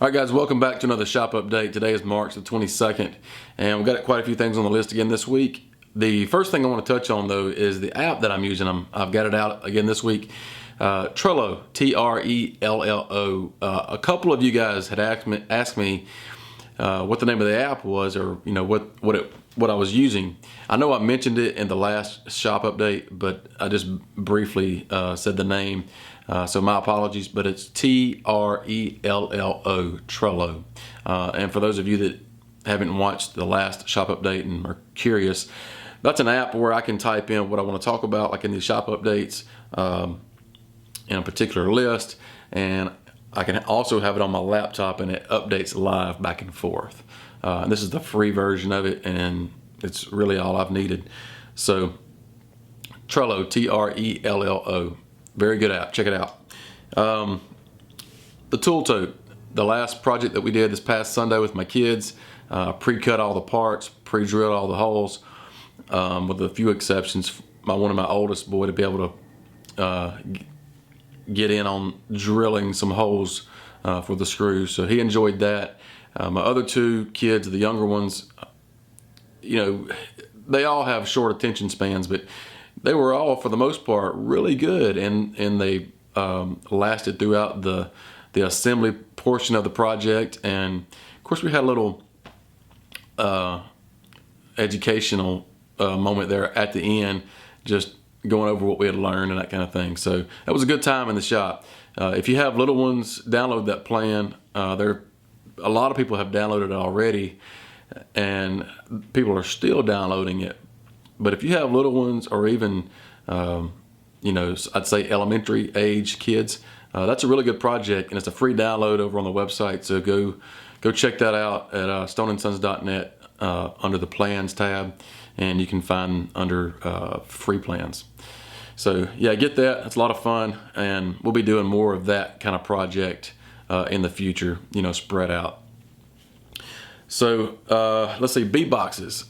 All right, guys, welcome back to another shop update. Today is March the 22nd, and we've got quite a few things on the list again this week. The first thing I want to touch on, though, is the app that I'm using. I've got it out again this week. Trello, Trello. A couple of you guys had asked me what the name of the app was, or what I was using. I know I mentioned it in the last shop update, but I just briefly said the name. So my apologies, but it's Trello, Trello. And for those of you that haven't watched the last shop update and are curious, that's an app where I can type in what I want to talk about, like in these shop updates, in a particular list, and I can also have it on my laptop and it updates live back and forth. And this is the free version of it, and it's really all I've needed. So Trello, Trello. Very good app. Check it out. The Tote, the last project that we did this past Sunday with my kids, pre-cut all the parts, pre-drilled all the holes, with a few exceptions. One of my oldest boy to be able to get in on drilling some holes for the screws, so he enjoyed that. My other two kids, the younger ones, they all have short attention spans, but they were all, for the most part, really good, and they lasted throughout the assembly portion of the project. And of course, we had a little educational moment there at the end, just going over what we had learned and that kind of thing. So that was a good time in the shop. If you have little ones, download that plan. A lot of people have downloaded it already, and people are still downloading it. But if you have little ones, or even, I'd say elementary age kids, that's a really good project, and it's a free download over on the website. So go check that out at stoneandsons.net under the plans tab, and you can find under free plans. So yeah, get that. It's a lot of fun, and we'll be doing more of that kind of project in the future, spread out. So let's see, bee boxes.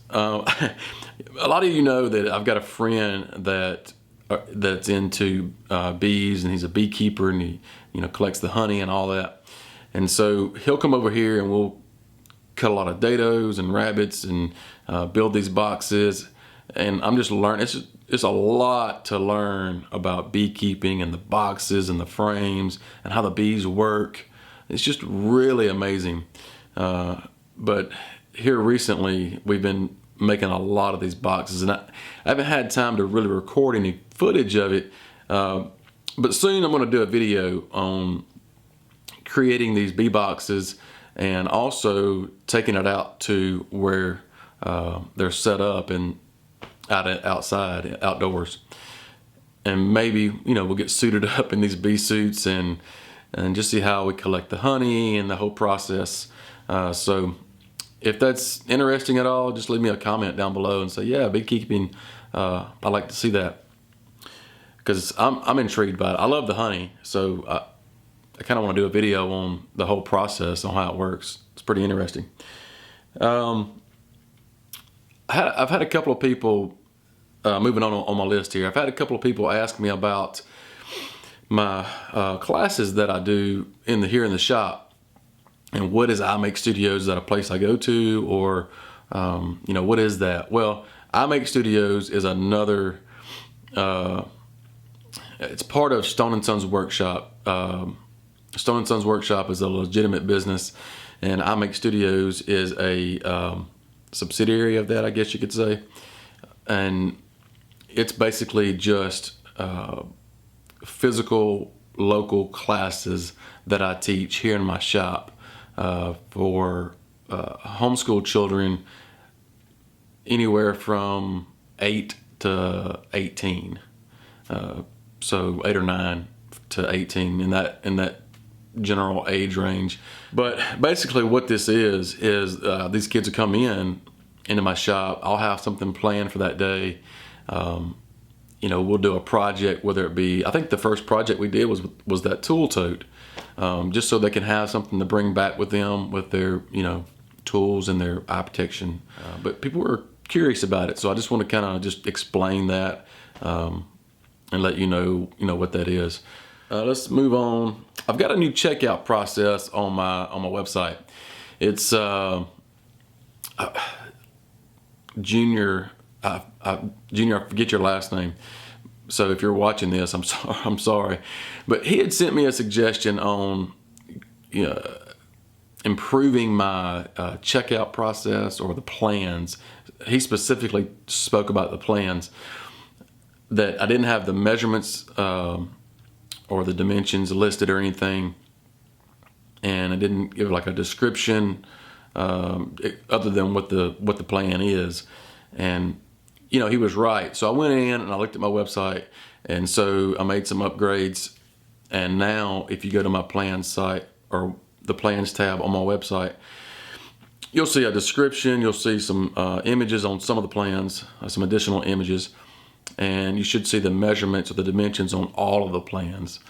A lot of you know that I've got a friend that's into bees, and he's a beekeeper, and he collects the honey and all that. And so he'll come over here, and we'll cut a lot of dados and rabbits and build these boxes. And I'm just learning. It's a lot to learn about beekeeping and the boxes and the frames and how the bees work. It's just really amazing. But here recently, we've been making a lot of these boxes, and I haven't had time to really record any footage of it. But soon I'm going to do a video on creating these bee boxes, and also taking it out to where they're set up and outside, outdoors. And maybe, we'll get suited up in these bee suits and just see how we collect the honey and the whole process. So if that's interesting at all, just leave me a comment down below and say, yeah, beekeeping, I'd like to see that. Because I'm intrigued by it. I love the honey, so I kind of want to do a video on the whole process, on how it works. It's pretty interesting. I've had a couple of people, moving on my list here, I've had a couple of people ask me about my classes that I do here in the shop. And what is iMake Studios? Is that a place I go to, or what is that? Well, iMake Studios is another. It's part of Stone and Sons Workshop. Stone and Sons Workshop is a legitimate business, and iMake Studios is a subsidiary of that, I guess you could say. And it's basically just physical, local classes that I teach here in my shop. For homeschool children anywhere from 8 to 18, so 8 or 9 to 18, in that general age range. But basically what this is these kids will come into my shop. I'll have something planned for that day. We'll do a project, whether it be, I think the first project we did was that tool tote. Just so they can have something to bring back with them, with their, tools and their eye protection. But people were curious about it, so I just want to kind of just explain that and let you know what that is. let's move on. I've got a new checkout process on my website. It's Junior. Junior, I forget your last name. So if you're watching this, I'm sorry, but he had sent me a suggestion on improving my checkout process or the plans. He specifically spoke about the plans, that I didn't have the measurements or the dimensions listed or anything, and I didn't give like a description other than what the plan is. And he was right. So I went in and I looked at my website, and so I made some upgrades. And now if you go to my plans site or the plans tab on my website, you'll see a description, you'll see some images on some of the plans, some additional images, and you should see the measurements or the dimensions on all of the plans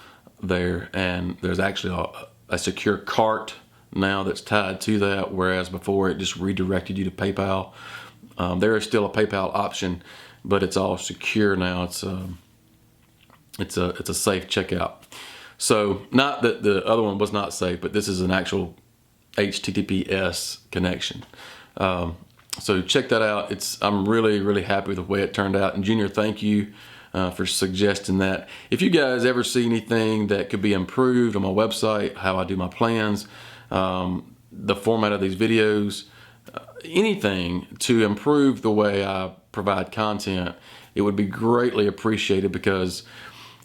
there. And there's actually a secure cart now that's tied to that, whereas before it just redirected you to PayPal. There is still a PayPal option, but it's all secure now. It's a safe checkout. So not that the other one was not safe, but this is an actual HTTPS connection. So check that out. I'm really happy with the way it turned out. And Junior, thank you for suggesting that. If you guys ever see anything that could be improved on my website, how I do my plans, the format of these videos, anything to improve the way I provide content, it would be greatly appreciated, because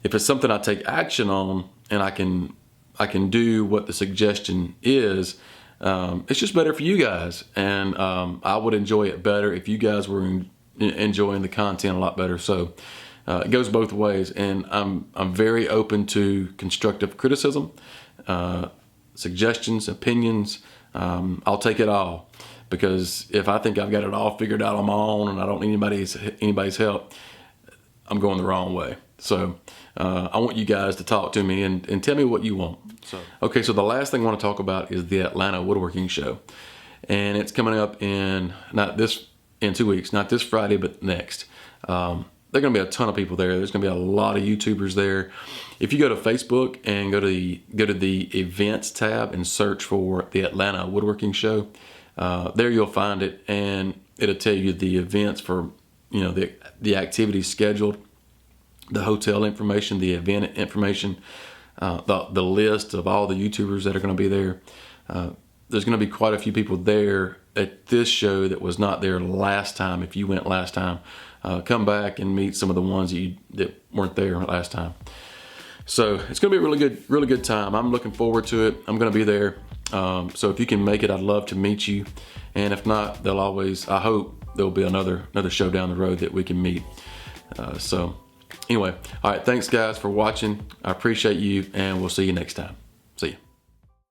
if it's something I take action on and I can do what the suggestion is, it's just better for you guys, and I would enjoy it better if you guys were enjoying the content a lot better. So it goes both ways, and I'm very open to constructive criticism, suggestions, opinions. I'll take it all, because if I think I've got it all figured out on my own and I don't need anybody's help, I'm going the wrong way. So I want you guys to talk to me and tell me what you want. Okay, so the last thing I want to talk about is the Atlanta Woodworking Show, and it's coming up in 2 weeks, not this Friday, but next. There are going to be a ton of people there. There's going to be a lot of YouTubers there. If you go to Facebook and go to the events tab and search for the Atlanta Woodworking Show, there you'll find it, and it'll tell you the events for the activities scheduled, the hotel information, the event information, the list of all the YouTubers that are going to be there. There's going to be quite a few people there at this show that was not there last time. If you went last time, come back and meet some of the ones that weren't there last time. So it's going to be a really good time. I'm looking forward to it. I'm going to be there. So if you can make it, I'd love to meet you. And if not, I hope there'll be another show down the road that we can meet. So anyway, all right, thanks guys for watching. I appreciate you, and we'll see you next time.